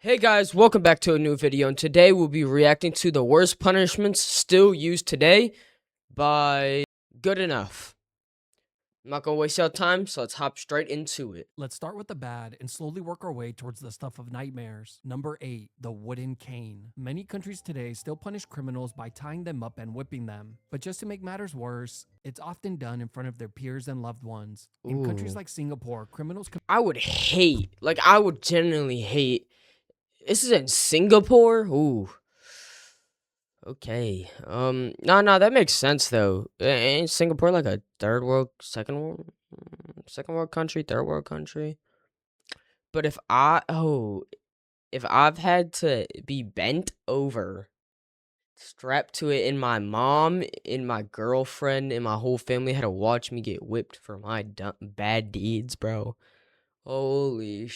Hey guys, welcome back to a new video, and today we'll be reacting to the worst punishments still used today by Good Enough. I'm not gonna waste your time, so let's hop straight into it. Let's start with the bad and slowly work our way towards the stuff of nightmares. Number 8, the wooden cane. Many countries today still punish criminals by tying them up and whipping them. But just to make matters worse, it's often done in front of their peers and loved ones. In countries Ooh. like Singapore, criminals I would genuinely hate. This is in Singapore? Ooh. Okay. No, that makes sense though. Ain't Singapore like a second world country, third world country? But if I've had to be bent over, strapped to it, and my mom and my girlfriend and my whole family had to watch me get whipped for my bad deeds, bro. Holy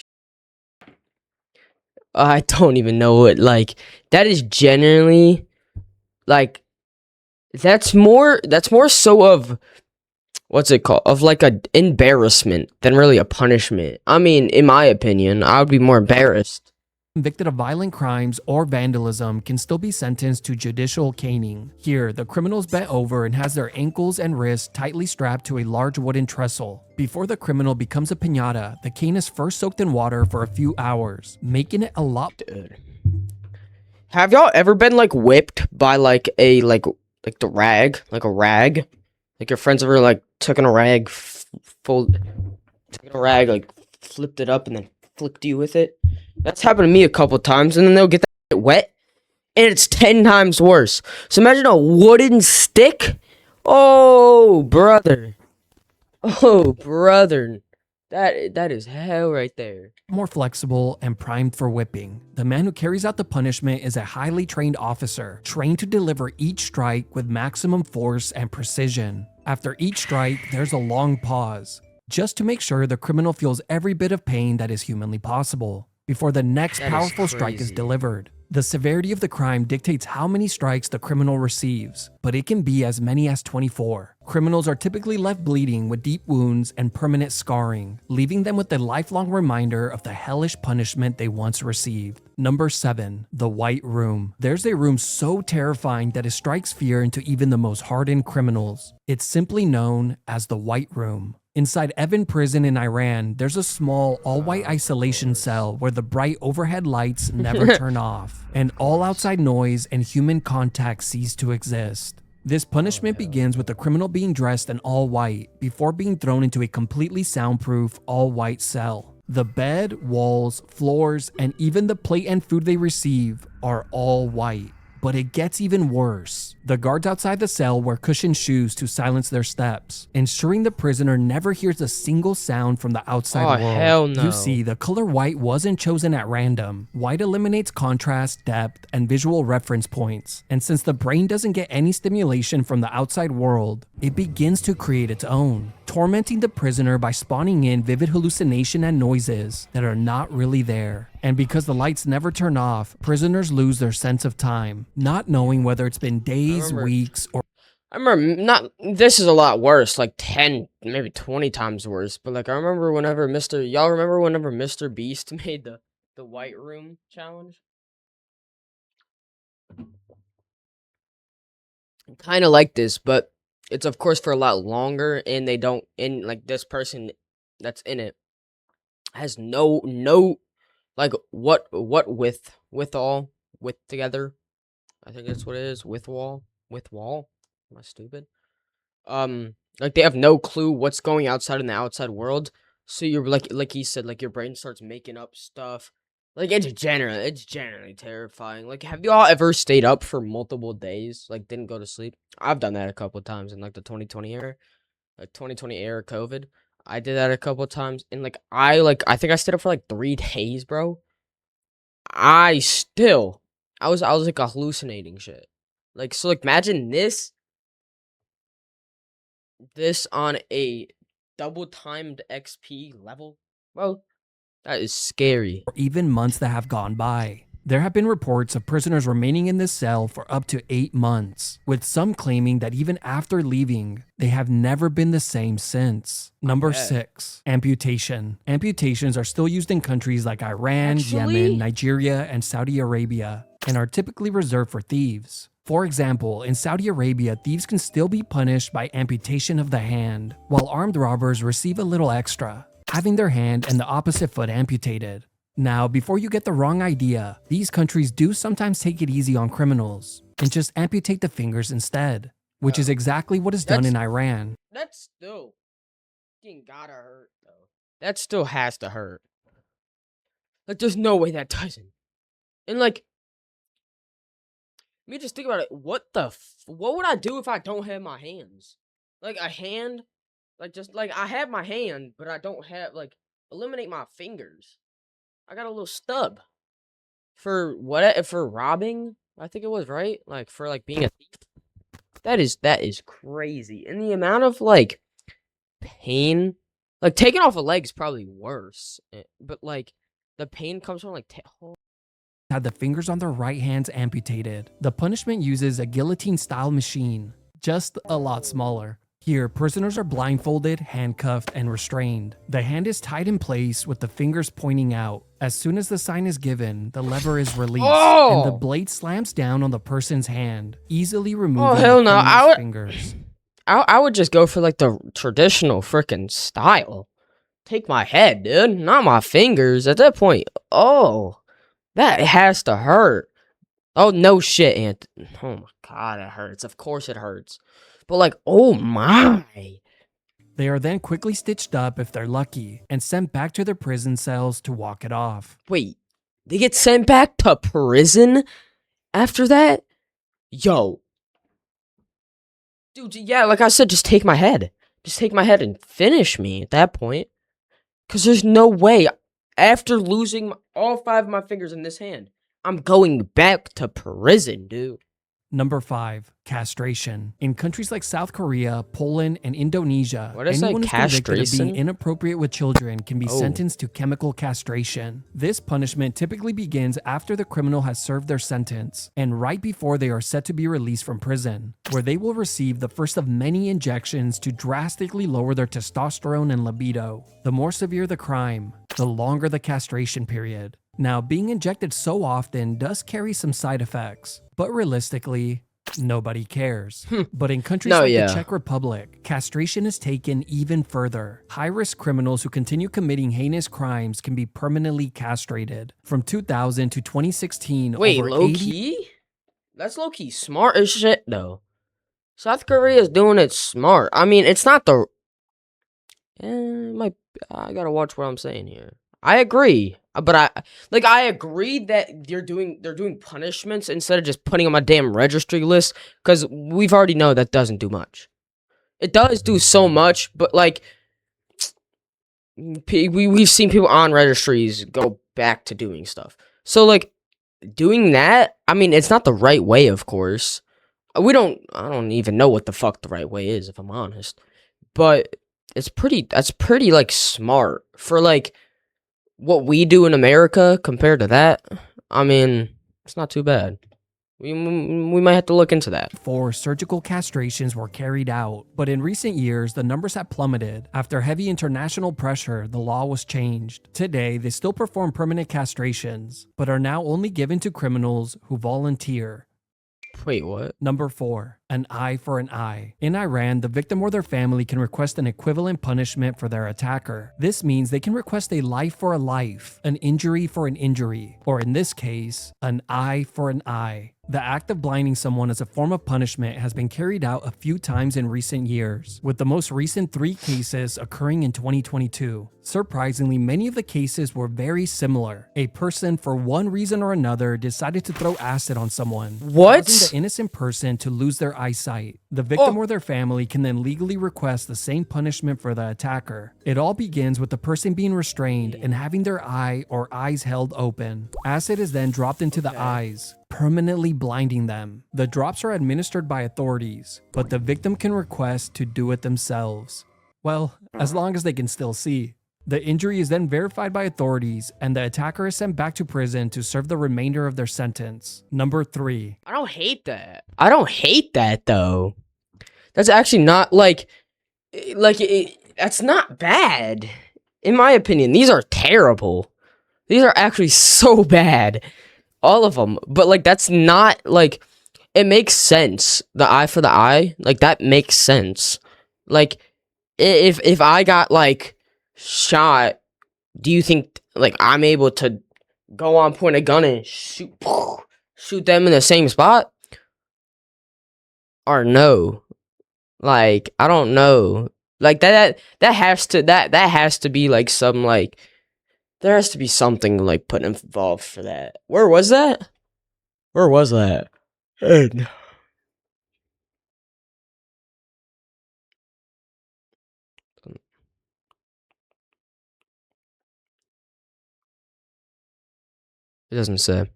I don't even know what, like, that is generally, like, that's more so of, what's it called? Of like a embarrassment than really a punishment. I mean, in my opinion, I would be more embarrassed. convicted of violent crimes or vandalism can still be sentenced to judicial caning. Here, the criminal is bent over and has their ankles and wrists tightly strapped to a large wooden trestle. Before the criminal becomes a piñata, the cane is first soaked in water for a few hours, making it a lot. Dude. Have y'all ever been like whipped by like a like the rag, like a rag? Like your friends ever like took a rag, like flipped it up and then flicked you with it? That's happened to me a couple times, and then they'll get that wet, and it's 10 times worse. So imagine a wooden stick. Oh brother, oh brother, that is hell right there. More flexible and primed for whipping. The man who carries out the punishment is a highly trained officer, trained to deliver each strike with maximum force and precision. After each strike, there's a long pause, just to make sure the criminal feels every bit of pain that is humanly possible before the next powerful strike is delivered. The severity of the crime dictates how many strikes the criminal receives, but it can be as many as 24. Criminals are typically left bleeding with deep wounds and permanent scarring, leaving them with a lifelong reminder of the hellish punishment they once received. Number 7. The White Room. There's a room so terrifying that it strikes fear into even the most hardened criminals. It's simply known as the White Room. Inside Evin prison in Iran, there's a small, all-white isolation cell where the bright overhead lights never turn off, and all outside noise and human contact cease to exist. This punishment begins with the criminal being dressed in all white before being thrown into a completely soundproof, all-white cell. The bed, walls, floors, and even the plate and food they receive are all white. But it gets even worse. The guards outside the cell wear cushioned shoes to silence their steps, ensuring the prisoner never hears a single sound from the outside world. Hell no. You see, the color white wasn't chosen at random. White eliminates contrast, depth, and visual reference points. And since the brain doesn't get any stimulation from the outside world, it begins to create its own, tormenting the prisoner by spawning in vivid hallucination and noises that are not really there. And because the lights never turn off, prisoners lose their sense of time, not knowing whether it's been days, weeks, or... I remember this is a lot worse, like 10, maybe 20 times worse, but like I remember whenever y'all remember whenever Mr. Beast made the White Room challenge? Kind of like this, but it's of course for a lot longer, and they don't, and like this person that's in it has no like what with all with together. I think that's what it is. With wall. Am I stupid? Like they have no clue what's going outside in the outside world. So you're like he said, like your brain starts making up stuff. Like it's generally terrifying. Like have y'all ever stayed up for multiple days? Like didn't go to sleep? I've done that a couple times in like the 2020 era. Like 2020 era COVID. I did that a couple times, and I think I stayed up for like 3 days, bro. I still I was like hallucinating shit. Like so like imagine this on a double timed XP level. Bro, that is scary. even months that have gone by. There have been reports of prisoners remaining in this cell for up to 8 months, with some claiming that even after leaving, they have never been the same since. Number bet. 6. Amputation. Amputations are still used in countries like Iran, Actually? Yemen, Nigeria, and Saudi Arabia, and are typically reserved for thieves. For example, in Saudi Arabia, thieves can still be punished by amputation of the hand, while armed robbers receive a little extra, having their hand and the opposite foot amputated. Now, before you get the wrong idea, these countries do sometimes take it easy on criminals and just amputate the fingers instead, which is exactly what is done in Iran. That's still fucking gotta hurt though. That still has to hurt. Like, there's no way that doesn't. And like, let me just think about it. What would I do if I don't have my hands? Like a hand, like just like I have my hand, but I don't have like eliminate my fingers. I got a little stub for what? For robbing? I think it was right. Like for like being a thief. That is crazy. And the amount of like pain, like taking off a leg is probably worse. But like the pain comes from like Had the fingers on their right hands amputated. The punishment uses a guillotine-style machine, just a lot smaller. Here, prisoners are blindfolded, handcuffed, and restrained. The hand is tied in place with the fingers pointing out. As soon as the sign is given, the lever is released, and the blade slams down on the person's hand, easily removing hell the no. criminal's fingers. I would just go for like the traditional freaking style. Take my head, dude, not my fingers. At that point, that has to hurt. Oh no shit, Ant. Oh my god, it hurts. Of course it hurts. But like, oh my. They are then quickly stitched up if they're lucky, and sent back to their prison cells to walk it off. Wait, they get sent back to prison after that? Yo. Dude, yeah, like I said, just take my head. Just take my head and finish me at that point. Because there's no way, after losing all 5 of my fingers in this hand, I'm going back to prison, dude. Number 5. Castration. In countries like South Korea, Poland, and Indonesia, What is anyone who's convicted of being castration? inappropriate with children can be sentenced to chemical castration. This punishment typically begins after the criminal has served their sentence, and right before they are set to be released from prison, where they will receive the first of many injections to drastically lower their testosterone and libido. The more severe the crime, the longer the castration period. Now, being injected so often does carry some side effects, but realistically, nobody cares. But in countries like the Czech Republic, castration is taken even further. High-risk criminals who continue committing heinous crimes can be permanently castrated. From 2000 to 2016, Wait, over low-key? That's low-key smart as shit, though. South Korea is doing it smart. I mean, it's not the... I gotta watch what I'm saying here. I agree, but I agree that they're doing punishments instead of just putting on my damn registry list, because we've already know that doesn't do much. It does do so much, but like we've seen people on registries go back to doing stuff. So like doing that, I mean, it's not the right way, of course. I don't even know what the fuck the right way is, if I'm honest. But that's pretty like smart for like what we do in America compared to that. I mean, it's not too bad. We might have to look into that. 4 surgical castrations were carried out, but in recent years, the numbers have plummeted. After heavy international pressure, the law was changed. Today, they still perform permanent castrations, but are now only given to criminals who volunteer. Wait, what? Number 4. An eye for an eye. In Iran, the victim or their family can request an equivalent punishment for their attacker. This means they can request a life for a life, an injury for an injury, or in this case, an eye for an eye. The act of blinding someone as a form of punishment has been carried out a few times in recent years, with the most recent 3 cases occurring in 2022. Surprisingly, many of the cases were very similar. A person, for one reason or another, decided to throw acid on someone, causing the innocent person to lose their eyesight. The victim or their family can then legally request the same punishment for the attacker. It all begins with the person being restrained and having their eye or eyes held open. Acid is then dropped into the eyes, permanently blinding them. The drops are administered by authorities, but the victim can request to do it themselves. Well, as long as they can still see. The injury is then verified by authorities, and the attacker is sent back to prison to serve the remainder of their sentence. Number 3. I don't hate that. I don't hate that though. That's actually not that's not bad. In my opinion, these are terrible. These are actually so bad. All of them. But like that's not like it makes sense. The eye for the eye, like that makes sense. Like if I got like shot, do you think like I'm able to go on, point a gun and shoot them in the same spot? Or no? Like I don't know. Like that has to be like some like there has to be something like put involved for that. Where was that? Where was that? It doesn't say.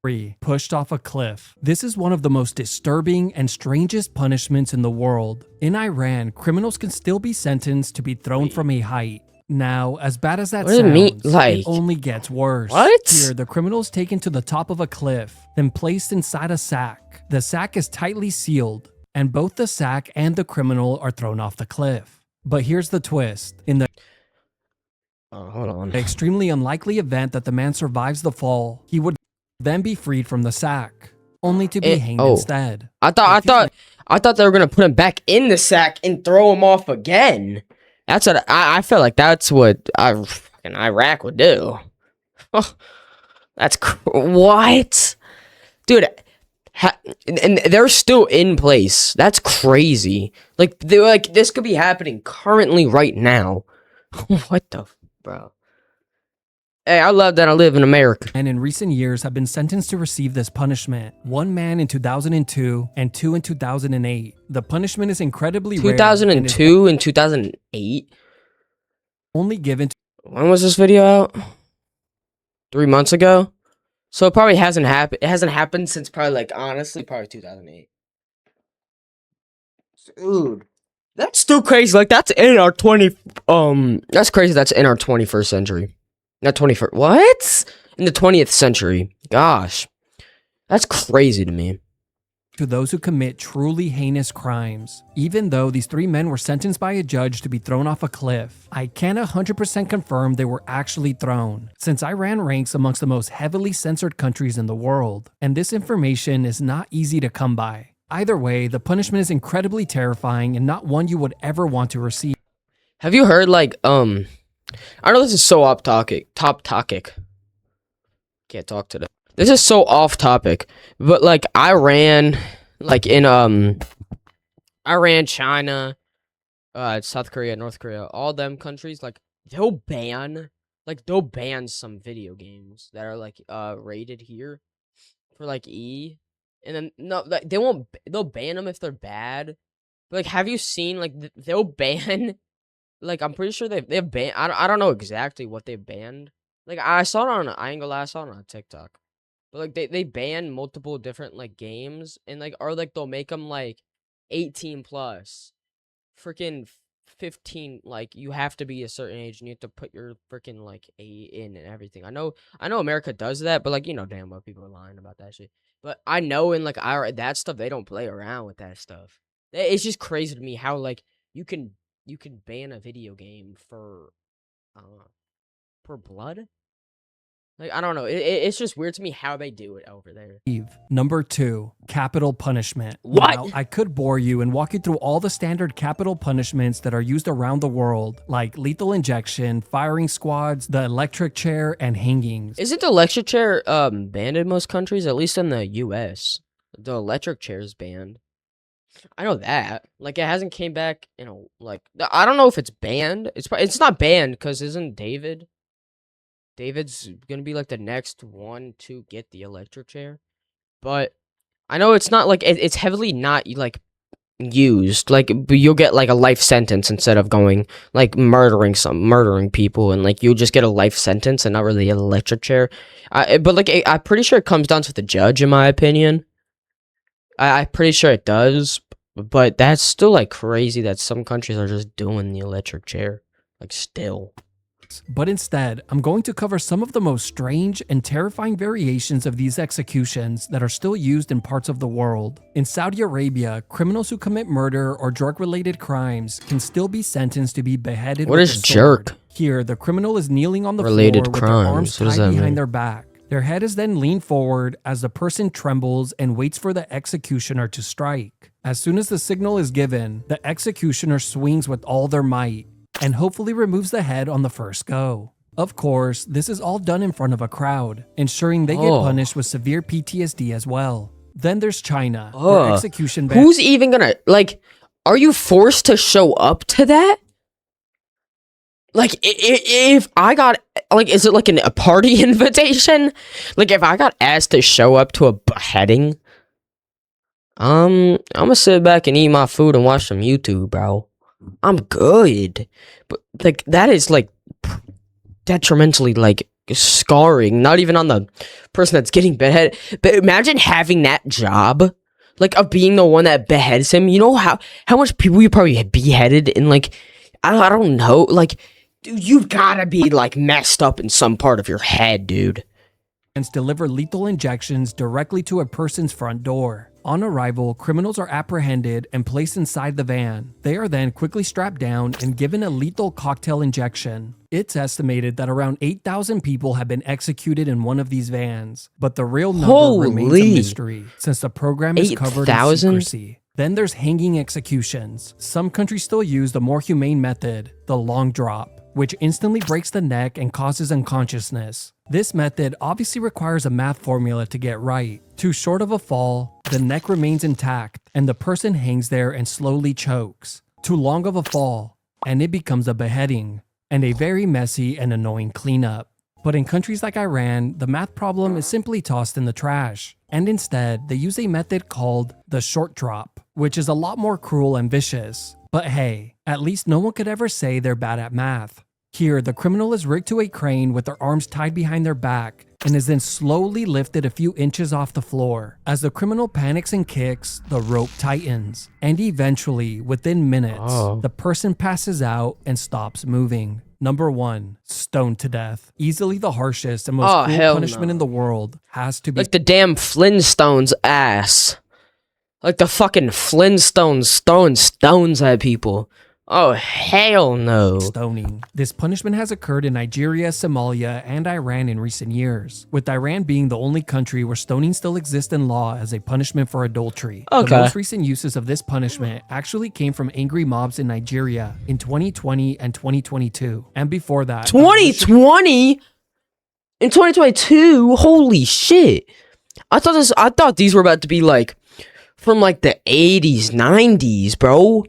3. Pushed off a cliff. This is one of the most disturbing and strangest punishments in the world. In Iran, criminals can still be sentenced to be thrown from a height. Now, as bad as that What does it mean? sounds, Like it only gets worse. what? Here, the criminal is taken to the top of a cliff, then placed inside a sack. The sack is tightly sealed, and both the sack and the criminal are thrown off the cliff. But here's the twist. In the Hold on. extremely unlikely event that the man survives the fall, he would then be freed from the sack, only to be hanged instead. I thought they were gonna put him back in the sack and throw him off again. That's what I feel like. That's what fucking Iraq would do. What, dude? And they're still in place. That's crazy. Like this could be happening currently right now. What the bro? Hey, I love that I live in America. And in recent years have been sentenced to receive this punishment. One man in 2002 and 2 in 2008. The punishment is incredibly rare. 2002 and 2008. Only given to When was this video out? 3 months ago. So it probably hasn't happened. It hasn't happened since probably like honestly probably 2008. Dude, that's still crazy. Like that's in our 20. That's crazy. That's in our 21st century. Not 21st. What? In the 20th century. Gosh. That's crazy to me. to those who commit truly heinous crimes. Even though these 3 men were sentenced by a judge to be thrown off a cliff, I can't 100% confirm they were actually thrown, since Iran ranks amongst the most heavily censored countries in the world, and this information is not easy to come by. Either way, the punishment is incredibly terrifying and not one you would ever want to receive. Have you heard like I know this is so off topic. Can't talk today. This is so off topic, but like Iran, like in Iran, China, South Korea, North Korea, all them countries, like they'll ban some video games that are like rated here for like E, and then no, like they'll ban them if they're bad. But like, have you seen like they'll ban? Like, I'm pretty sure they've banned. I don't know exactly what they banned. Like, I saw it on. I ain't gonna lie, I saw it on TikTok. But like, they ban multiple different like games, and like, or like they'll make them like 18 plus, freaking 15. Like, you have to be a certain age, and you have to put your freaking like A in and everything. I know America does that, but like, you know damn well people are lying about that shit. But I know in like that stuff they don't play around with that stuff. It's just crazy to me how like you can ban a video game for blood. Like, I don't know. It's just weird to me how they do it over there. Number 2, capital punishment. What? Now, I could bore you and walk you through all the standard capital punishments that are used around the world, like lethal injection, firing squads, the electric chair, and hangings. Isn't the electric chair banned in most countries? At least in the U.S., the electric chair is banned. I know that. Like, it hasn't came back, you know, like, I don't know if it's banned. It's not banned, because isn't David's gonna be, like, the next one to get the electric chair. But I know it's not, like, it's heavily not, like, used. Like, but you'll get, like, a life sentence instead of going, like, murdering people, and, like, you'll just get a life sentence and not really an electric chair. But, like, I'm pretty sure it comes down to the judge, in my opinion. I'm pretty sure it does, but that's still like crazy that some countries are just doing the electric chair. Like, still. But instead, I'm going to cover some of the most strange and terrifying variations of these executions that are still used in parts of the world. In Saudi Arabia, criminals who commit murder or drug-related crimes can still be sentenced to be beheaded What with is a sword. jerk? Here, the criminal is kneeling on the Related floor with their arms crimes. What does tied that behind mean? their back. Their head is then leaned forward as the person trembles and waits for the executioner to strike. As soon as the signal is given, the executioner swings with all their might and hopefully removes the head on the first go. Of course, this is all done in front of a crowd, ensuring they get punished with severe PTSD as well. Then there's China, where execution ban- Who's even gonna, like, are you forced to show up to that? Like, if I got, like, is it like a party invitation? Like, if I got asked to show up to a beheading, I'm gonna sit back and eat my food and watch some YouTube, bro. I'm good. But, like, that is, like, detrimentally, like, scarring. Not even on the person that's getting beheaded. But imagine having that job, like, of being the one that beheads him. You know how much people you probably beheaded in, like, I don't know, like, dude, you've gotta be, like, messed up in some part of your head, dude. Deliver lethal injections directly to a person's front door. On arrival, criminals are apprehended and placed inside the van. They are then quickly strapped down and given a lethal cocktail injection. It's estimated that around 8,000 people have been executed in one of these vans, but the real number remains a mystery since the program is covered in secrecy. Then there's hanging executions. Some countries still use the more humane method, the long drop, which instantly breaks the neck and causes unconsciousness. This method obviously requires a math formula to get right. Too short of a fall, the neck remains intact, and the person hangs there and slowly chokes. Too long of a fall, and it becomes a beheading, and a very messy and annoying cleanup. But in countries like Iran, the math problem is simply tossed in the trash, and instead, they use a method called the short drop, which is a lot more cruel and vicious. But hey, at least no one could ever say they're bad at math. Here, the criminal is rigged to a crane with their arms tied behind their back and is then slowly lifted a few inches off the floor. As the criminal panics and kicks, the rope tightens, and eventually, within minutes, the person passes out and stops moving. Number 1, stoned to death. Easily the harshest and most cruel punishment in the world has to be like the damn Flintstones ass. Like the fucking Flintstones throwing stones at people. Oh, hell no. Stoning. This punishment has occurred in Nigeria, Somalia, and Iran in recent years, with Iran being the only country where stoning still exists in law as a punishment for adultery. The most recent uses of this punishment actually came from angry mobs in Nigeria in 2020 and 2022. And before that... 2020? In 2022? Holy shit. I thought these were about to be like from like the 80s, 90s, bro.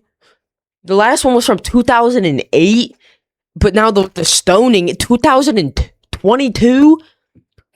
The last one was from 2008, but now the stoning in 2022?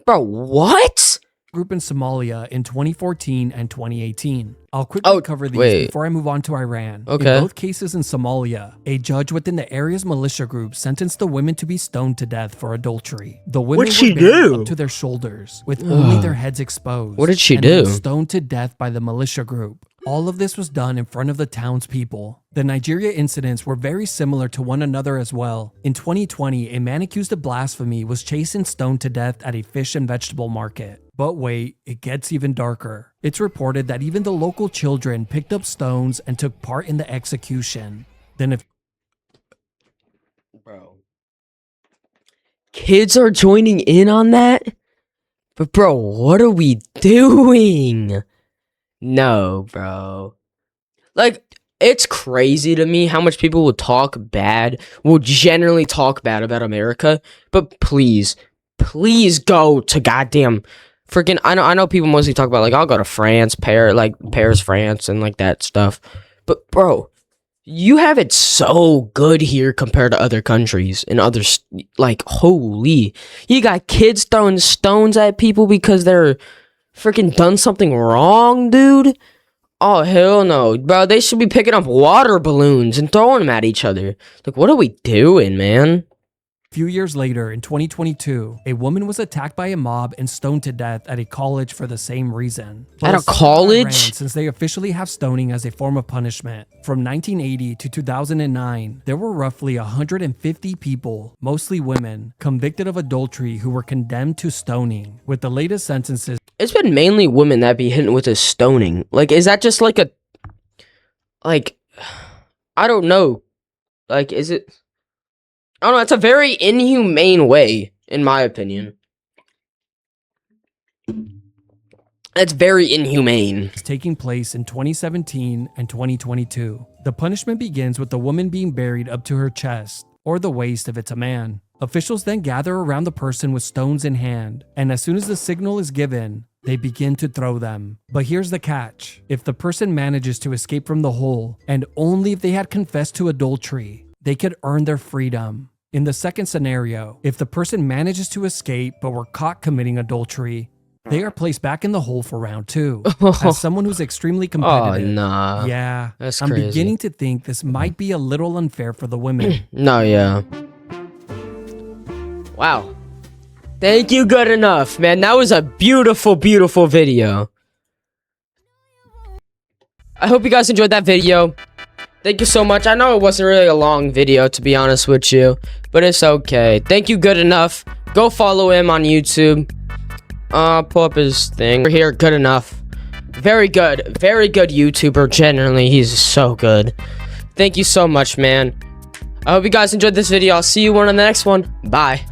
Bro, what? Group in Somalia in 2014 and 2018. I'll quickly cover these before I move on to Iran. In both cases in Somalia, a judge within the area's militia group sentenced the women to be stoned to death for adultery. The women were buried up to their shoulders, with only their heads exposed. What did she and do? then stoned to death by the militia group. All of this was done in front of the townspeople. The Nigeria incidents were very similar to one another as well. In 2020, a man accused of blasphemy was chased and stoned to death at a fish and vegetable market. But wait, it gets even darker. It's reported that even the local children picked up stones and took part in the execution. Then if Bro. Kids are joining in on that? But bro, what are we doing? No, bro. Like, it's crazy to me how much people will generally talk bad about America, but please go to goddamn freaking, I know people mostly talk about, like, I'll go to France, Paris, France, and, like, that stuff, but, bro, you have it so good here compared to other countries and others, like, holy, you got kids throwing stones at people because they're freaking done something wrong, dude. Oh, hell no. Bro, they should be picking up water balloons and throwing them at each other. Like, what are we doing, man? few years later, in 2022, a woman was attacked by a mob and stoned to death at a college for the same reason. At a it's still college? Iran, since they officially have stoning as a form of punishment. From 1980 to 2009, there were roughly 150 people, mostly women, convicted of adultery who were condemned to stoning, with the latest sentences. It's been mainly women that be hitting with a stoning. Like, is that just like a... Like, I don't know. Like, is it... I don't know, it's a very inhumane way, in my opinion. It's very inhumane. Taking place in 2017 and 2022. The punishment begins with the woman being buried up to her chest, or the waist if it's a man. Officials then gather around the person with stones in hand, and as soon as the signal is given, they begin to throw them. But here's the catch. If the person manages to escape from the hole, and only if they had confessed to adultery, they could earn their freedom. In the second scenario, if the person manages to escape but were caught committing adultery, they are placed back in the hole for round 2. As someone who's extremely competitive, Oh, nah. yeah, That's I'm crazy. beginning to think this might be a little unfair for the women. No, yeah. Wow. Thank you, good enough, man. That was a beautiful, beautiful video. I hope you guys enjoyed that video. Thank you so much. I know it wasn't really a long video, to be honest with you, but it's okay. Thank you, good enough. Go follow him on YouTube. Pull up his thing. We're here, good enough. Very good YouTuber. Generally, he's so good. Thank you so much, man. I hope you guys enjoyed this video. I'll see you on the next one. Bye.